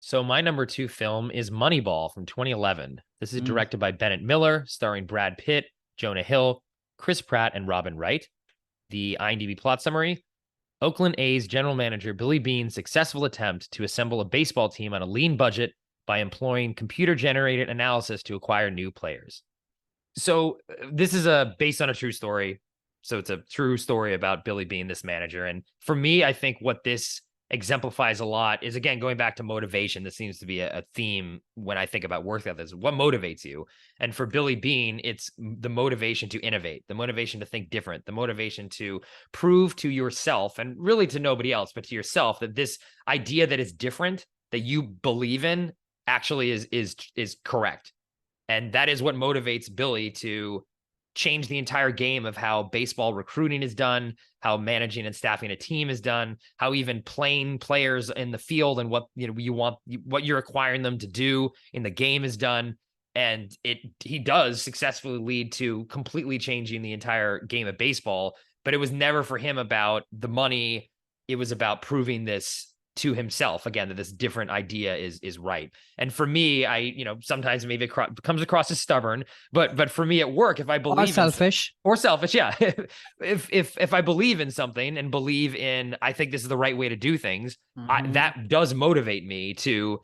So my number two film is Moneyball from 2011. This is Mm. directed by Bennett Miller, starring Brad Pitt, Jonah Hill, Chris Pratt, and Robin Wright. The IMDb plot summary: Oakland A's general manager Billy Beane's successful attempt to assemble a baseball team on a lean budget by employing computer-generated analysis to acquire new players. So this is based on a true story. So it's a true story about Billy Beane, this manager. And for me, I think what this exemplifies a lot is, again, going back to motivation. This seems to be a theme when I think about work ethics. What motivates you? And for Billy Beane, it's the motivation to innovate, the motivation to think different, the motivation to prove to yourself, and really to nobody else, but to yourself, that this idea that is different, that you believe in, actually is correct. And that is what motivates Billy to change the entire game of how baseball recruiting is done, how managing and staffing a team is done, how even playing players in the field and what you want, what you're acquiring them to do in the game is done. And he does successfully lead to completely changing the entire game of baseball. But it was never for him about the money. It was about proving this to himself again, that this different idea is right. And for me, I sometimes maybe it comes across as stubborn, but for me at work, if I Or believe in selfish. or selfish, yeah, if I believe in something and believe in, I think this is the right way to do things, Mhm. that does motivate me to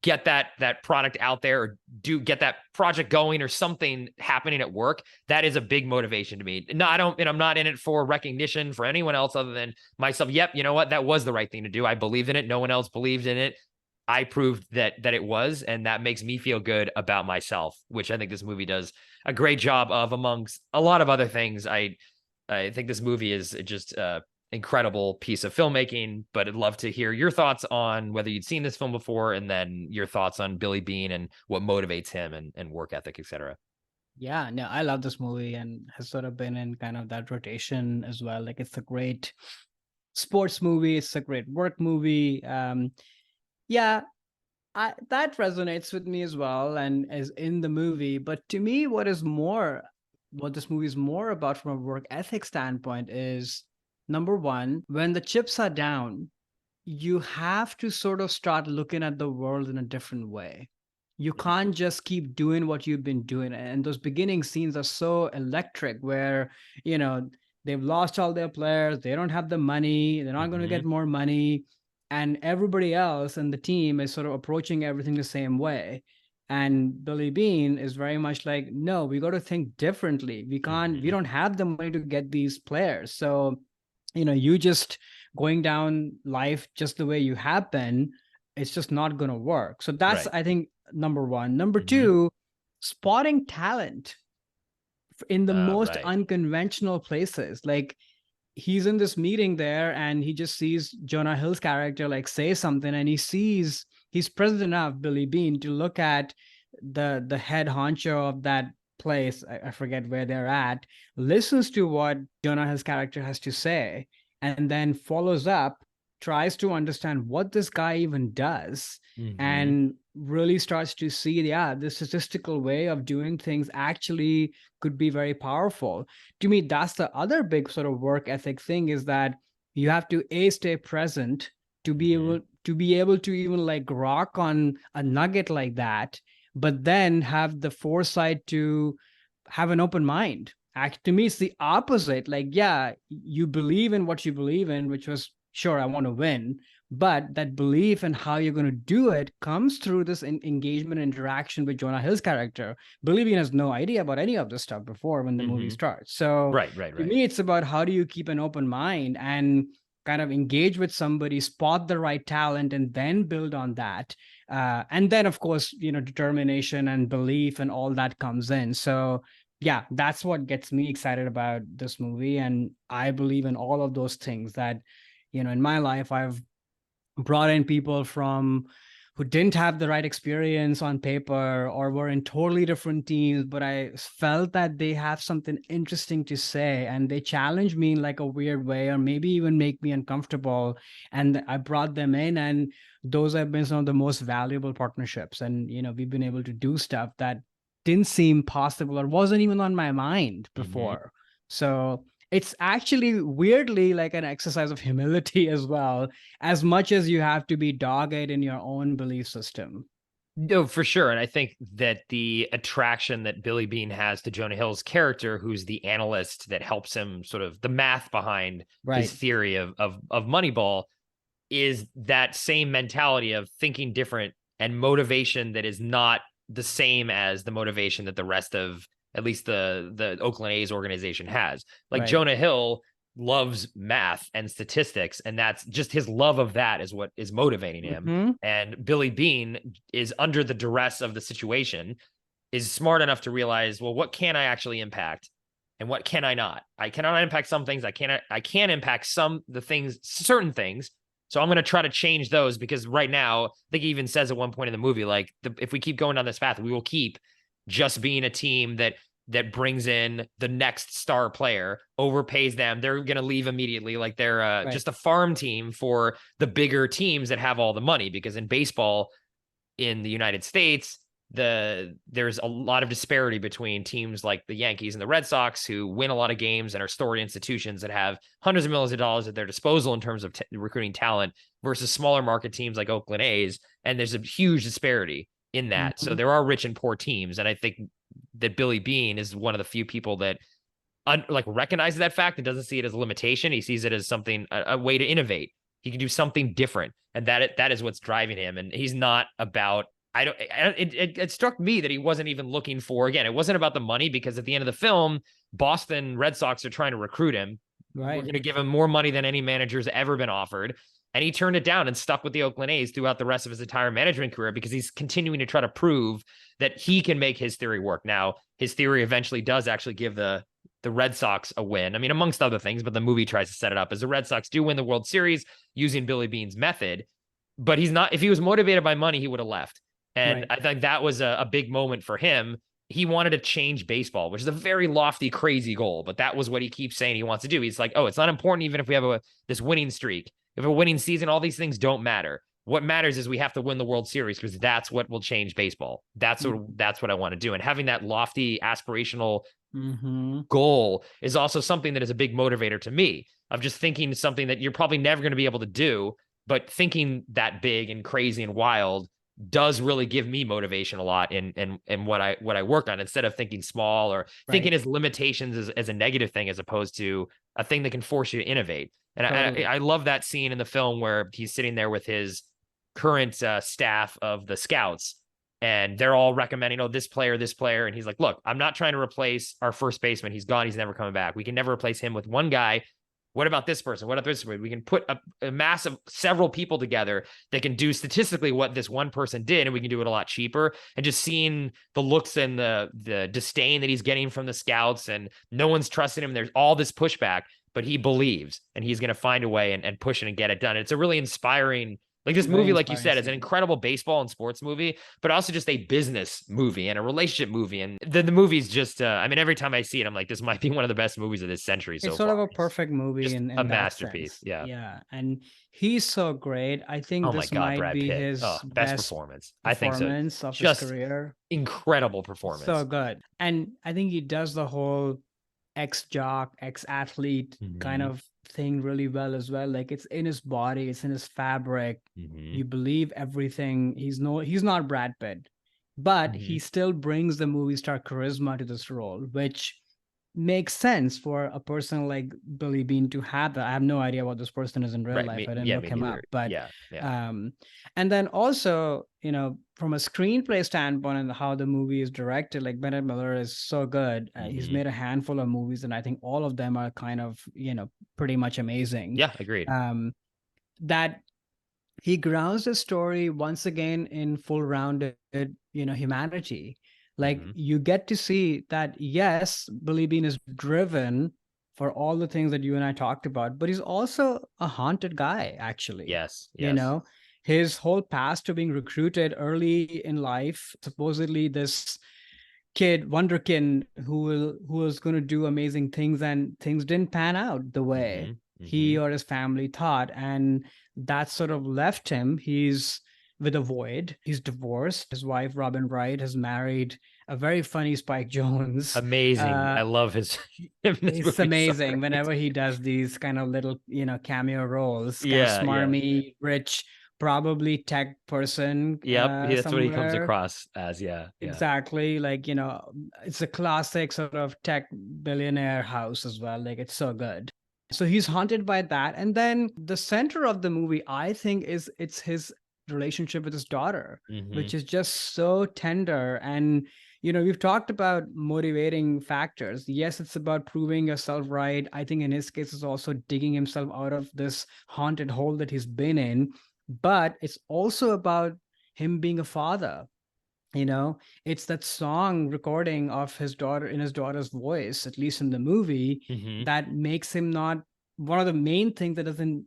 get that product out there, or get that project going or something happening at work. That is a big motivation to me. No, I'm not in it for recognition for anyone else other than myself. Yep, you know what, that was the right thing to do. I believed in it, no one else believed in it. I proved that it was, and that makes me feel good about myself, which I think this movie does a great job of, amongst a lot of other things. I think this movie is just incredible piece of filmmaking. But I'd love to hear your thoughts on whether you'd seen this film before, and then your thoughts on Billy Beane and what motivates him, and work ethic, etc. Yeah, no, I love this movie and has sort of been in kind of that rotation as well. Like it's a great sports movie, it's a great work movie. Yeah, that resonates with me as well and is in the movie. But to me, what this movie is more about from a work ethic standpoint is number one, when the chips are down, you have to sort of start looking at the world in a different way. You can't just keep doing what you've been doing. And those beginning scenes are so electric where, you know, they've lost all their players, they don't have the money, they're not going to Mm-hmm. get more money. And everybody else in the team is sort of approaching everything the same way. And Billy Beane is very much like, no, we got to think differently. We Mm-hmm. don't have the money to get these players. So, you just going down life just the way you have been, it's just not going to work. So that's, Right. I think, number one. Number Mm-hmm. two, spotting talent in the most Right. unconventional places. Like he's in this meeting there and he just sees Jonah Hill's character like say something, and he's present enough, Billy Beane, to look at the head honcho of that place. I forget where they're at, listens to what Jonah Hill's character has to say, and then follows up, tries to understand what this guy even does, Mm-hmm. and really starts to see, yeah, the statistical way of doing things actually could be very powerful. To me, that's the other big sort of work ethic thing, is that you have to stay present to be Mm-hmm. able to even like rock on a nugget like that, but then have the foresight to have an open mind. To me, it's the opposite. Like, yeah, you believe in what you believe in, which was, sure, I want to win, but that belief and how you're going to do it comes through this engagement interaction with Jonah Hill's character. Billy Beane has no idea about any of this stuff before when the movie Mm-hmm. starts. So Right. Right. to Right. me, it's about how do you keep an open mind and kind of engage with somebody, spot the right talent, and then build on that. And then, of course, determination and belief and all that comes in. So yeah, that's what gets me excited about this movie. And I believe in all of those things that, in my life, I've brought in people from who didn't have the right experience on paper or were in totally different teams, but I felt that they have something interesting to say and they challenge me in like a weird way, or maybe even make me uncomfortable. And I brought them in, and those have been some of the most valuable partnerships. And, we've been able to do stuff that didn't seem possible or wasn't even on my mind Mm-hmm. before. So It's actually weirdly like an exercise of humility as well, as much as you have to be dogged in your own belief system. No, for sure. And I think that the attraction that Billy Bean has to Jonah Hill's character, who's the analyst that helps him sort of the math behind his Right. theory of Moneyball, is that same mentality of thinking different and motivation that is not the same as the motivation that the rest of at least the Oakland A's organization has. Like Right. Jonah Hill loves math and statistics, and that's just his love of that is what is motivating him. Hmm. And Billy Bean is under the duress of the situation, is smart enough to realize, well, what can I actually impact? And what can I not? I cannot impact some things. I can impact certain things. So I'm going to try to change those because right now, I think he even says at one point in the movie, like if we keep going down this path, we will keep just being a team that brings in the next star player, overpays them. They're going to leave immediately. Like they're Right. just a farm team for the bigger teams that have all the money. Because in baseball in the United States, there's a lot of disparity between teams like the Yankees and the Red Sox who win a lot of games and are storied institutions that have hundreds of millions of dollars at their disposal in terms of recruiting talent versus smaller market teams like Oakland A's. And there's a huge disparity in that. So Hmm. there are rich and poor teams. And I think that Billy Bean is one of the few people that like recognizes that fact and doesn't see it as a limitation. He sees it as something, a way to innovate. He can do something different. And that is what's driving him. And he's not about, it struck me that he wasn't even looking for, again, it wasn't about the money because at the end of the film, Boston Red Sox are trying to recruit him. We're Right. going to give him more money than any manager's ever been offered. And he turned it down and stuck with the Oakland A's throughout the rest of his entire management career because he's continuing to try to prove that he can make his theory work. Now, his theory eventually does actually give the Red Sox a win. I mean, amongst other things, but the movie tries to set it up as the Red Sox do win the World Series using Billy Bean's method. But he's not, if he was motivated by money, he would have left. And Right. I think that was a big moment for him. He wanted to change baseball, which is a very lofty, crazy goal. But that was what he keeps saying he wants to do. He's like, oh, it's not important even if we have this winning streak. If a winning season, all these things don't matter. What matters is we have to win the World Series because that's what will change baseball. That's what I want to do. And having that lofty, aspirational Mm-hmm. goal is also something that is a big motivator to me of just thinking something that you're probably never going to be able to do, but thinking that big and crazy and wild does really give me motivation a lot in what I work on instead of thinking small or thinking Right. as limitations as a negative thing as opposed to a thing that can force you to innovate. And Totally. I love that scene in the film where he's sitting there with his current staff of the scouts and they're all recommending, oh, this player. And he's like, look, I'm not trying to replace our first baseman. He's gone. He's never coming back. We can never replace him with one guy. What about this person? What about this person? We can put a mass of several people together that can do statistically what this one person did, and we can do it a lot cheaper. And just seeing the looks and the disdain that he's getting from the scouts, and no one's trusting him. There's all this pushback, but he believes, and he's going to find a way and push it and get it done. And it's a really inspiring, like this Very movie, like you inspiring said, is an scene. incredible baseball and sports movie, but also just a business movie and a relationship movie. And the movie's just, I mean, every time I see it, I'm like, this might be one of the best movies of this century It's so sort far. of a It's perfect movie just in a that masterpiece. sense. Yeah. Yeah. And he's so great. I think Oh my this God, might Brad be Pitt. Oh, his best best performance. I think so. performance of his Just career. incredible So performance. good. And I think he does the whole ex-jock, ex-athlete kind Mm-hmm. of thing really well as well. Like it's in his body, it's in his fabric. Mm-hmm. You believe everything. He's not Brad Pitt, but Mm-hmm. he still brings the movie star charisma to this role, which makes sense for a person like Billy Bean to have that. I have no idea what this person is in real Right. life. I didn't Yeah, look me him up, neither. but Yeah. Yeah. um, and then also, from a screenplay standpoint and how the movie is directed, like Bennett Miller is so good. He's Mm-hmm. made a handful of movies, and I think all of them are kind of, pretty much amazing. Yeah. Agreed. That he grounds the story once again in full rounded, humanity. Like Mm-hmm. you get to see that, yes, Billy Bean is driven for all the things that you and I talked about, but he's also a haunted guy, actually. Yes. You Yes. know, his whole past to being recruited early in life, supposedly this kid, Wonderkin, who was going to do amazing things, and things didn't pan out the way Mm-hmm. Mm-hmm. he or his family thought, and that sort of left him. He's with a void. He's divorced. His wife Robin Wright has married a very funny Spike Jones. Amazing. I love his him in this It's movie so amazing great. whenever he does these kind of little, cameo roles, kind of Yeah, yeah. smarmy, rich, probably tech person Yep, that's what he comes somewhere. across as. Yeah, yeah. Exactly. Like, it's a classic sort of tech billionaire house as well. Like, it's so good. So he's haunted by that. And then the center of the movie, I think, it's his relationship with his daughter, Hmm. which is just so tender. And, we've talked about motivating factors. Yes, it's about proving yourself right. I think in his case, it's also digging himself out of this haunted hole that he's been in. But it's also about him being a father. It's that song recording of his daughter in his daughter's voice, at least in the movie, Hmm. that makes him not one of the main things that doesn't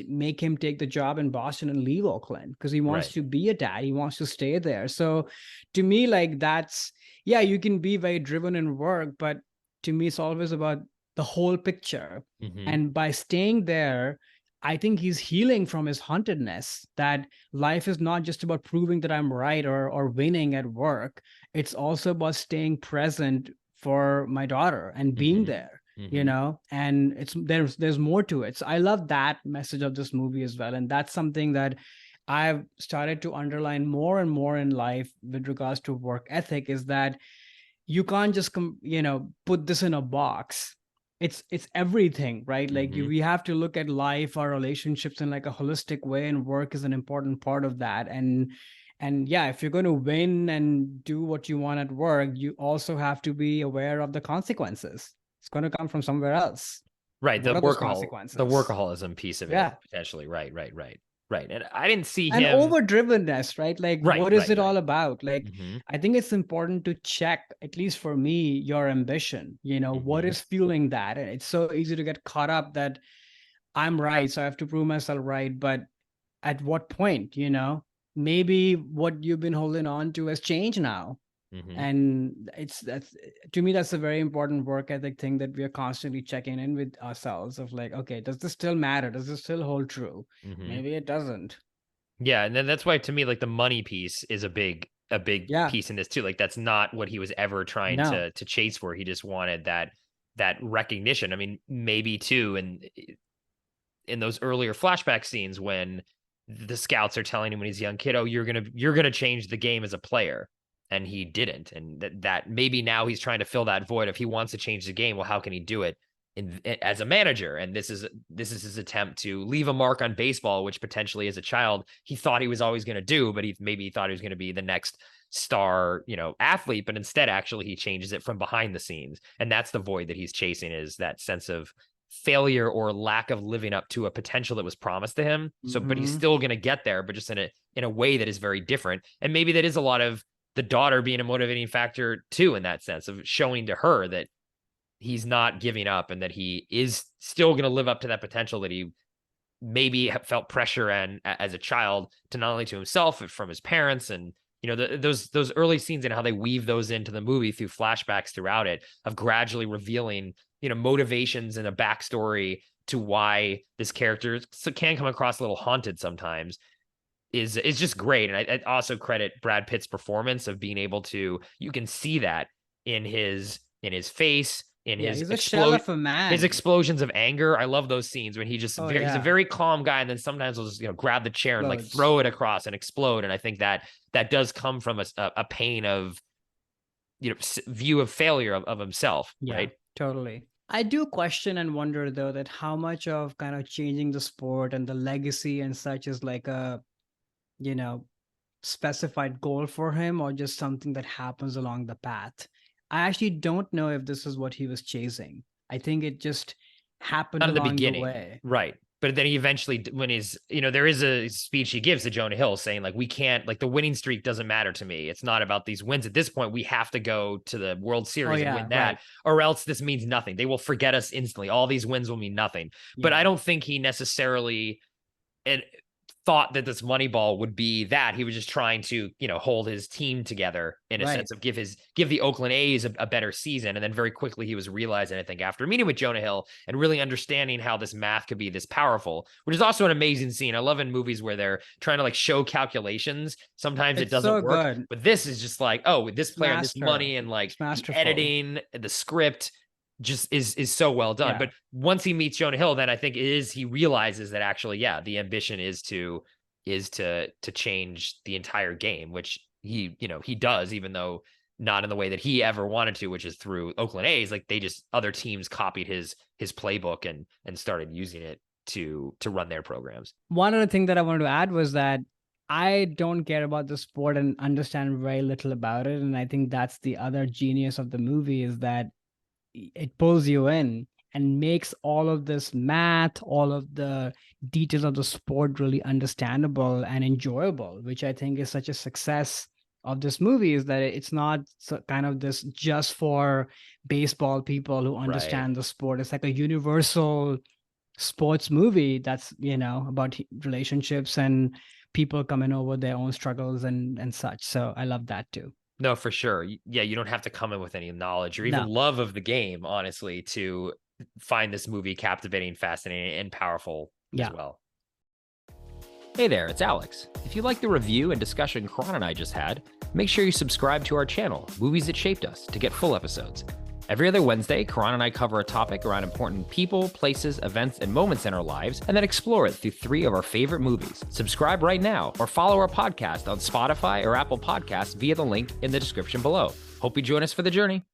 make him take the job in Boston and leave Oakland, because he wants Right. to be a dad, he wants to stay there. So to me, like, that's, yeah, you can be very driven in work, but to me it's always about the whole picture. Hmm. And by staying there, I think he's healing from his hauntedness, that life is not just about proving that I'm right or winning at work. It's also about staying present for my daughter and being Hmm. there, Hmm. and there's more to it. So I love that message of this movie as well. And that's something that I've started to underline more and more in life with regards to work ethic, is that you can't just put this in a box. It's everything, right? Like, Hmm. we have to look at life, our relationships, in like a holistic way, and work is an important part of that. And yeah, if you're going to win and do what you want at work, you also have to be aware of the consequences. It's going to come from somewhere else. Right. What The are those the consequences? workaholism piece of it, Yeah. potentially. Right, right, right. Right. And I didn't see And him. overdrivenness, right? Like, Right, what is right, it all right. about? Like, Hmm. I think it's important to check, at least for me, your ambition. What Hmm. is fueling that? And it's so easy to get caught up that I'm right, so I have to prove myself right. But at what point? Maybe what you've been holding on to has changed now. Hmm. And that's, to me, that's a very important work ethic thing, that we are constantly checking in with ourselves of like, okay, does this still matter? Does this still hold true? Hmm. Maybe it doesn't. Yeah, and then that's why to me, like the money piece is a big Yeah. piece in this too. Like that's not what he was ever trying No. to chase for. He just wanted that recognition. I mean, maybe too, and in those earlier flashback scenes when the scouts are telling him when he's a young kid, oh, you're gonna change the game as a player. And he didn't. And that maybe now he's trying to fill that void. If he wants to change the game, well, how can he do it as a manager? And this is his attempt to leave a mark on baseball, which potentially as a child he thought he was always going to do, but he thought he was going to be the next star, athlete, but instead actually he changes it from behind the scenes. And that's the void that he's chasing, is that sense of failure or lack of living up to a potential that was promised to him. So, but he's Hmm. still going to get there, but just in a way that is very different. And maybe that is a lot of the daughter being a motivating factor too, in that sense of showing to her that he's not giving up and that he is still going to live up to that potential that he maybe felt pressure and as a child, to not only to himself but from his parents. And those early scenes and how they weave those into the movie through flashbacks throughout it, of gradually revealing motivations and a backstory to why this character can come across a little haunted sometimes, is just great. And I also credit Brad Pitt's performance of being able to, you can see that in his face, in Yeah, his he's a shell explode of a his man. explosions of anger. I love those scenes when Oh he's a yeah, very calm guy, and then sometimes he'll just grab the chair and like loads. throw it across and explode. And I think that does come from a pain of view of failure of himself, Yeah, right? totally. I do question and wonder though, that how much of kind of changing the sport and the legacy and such is like a, you know, specified goal for him, or just something that happens along the path. I actually don't know if this is what he was chasing. I think it just happened Not in the along the beginning, way. right? But then he eventually, when he's, there is a speech he gives to Jonah Hill saying, like, we can't, like, the winning streak doesn't matter to me. It's not about these wins at this point. We have to go to the World Oh Series and yeah, win that, right. or else this means nothing. They will forget us instantly. All these wins will mean nothing. But I Yeah. don't think he necessarily, and thought that this Moneyball would be that. He was just trying to, hold his team together in a sense of give the Oakland A's a better season. And then very quickly he was realizing, I think, after meeting with Jonah Hill and really understanding how this math could be this powerful, which is also an amazing scene. I love in movies where they're trying to like show calculations. Sometimes it doesn't work, but this is just like, oh, with this player, this money, and like the editing, the script just is so well done. But once he meets Jonah Hill, then I think he realizes that actually, the ambition is to change the entire game, which he does, even though not in the way that he ever wanted to, which is through Oakland A's. Like other teams copied his playbook and started using it to run their programs. One other thing that I wanted to add was that I don't care about the sport and understand very little about it. And I think that's the other genius of the movie, is that it pulls you in and makes all of this math, all of the details of the sport really understandable and enjoyable, which I think is such a success of this movie, is that it's not kind of this just for baseball people who understand the sport. It's like a universal sports movie that's, about relationships and people coming over their own struggles and such. So I love that too. No, for sure. Yeah, you don't have to come in with any knowledge or even love of the game, honestly, to find this movie captivating, fascinating, and powerful as well. Hey there, it's Alex. If you like the review and discussion Karan and I just had, make sure you subscribe to our channel, Movies That Shaped Us, to get full episodes. Every other Wednesday, Karan and I cover a topic around important people, places, events, and moments in our lives, and then explore it through 3 of our favorite movies. Subscribe right now or follow our podcast on Spotify or Apple Podcasts via the link in the description below. Hope you join us for the journey.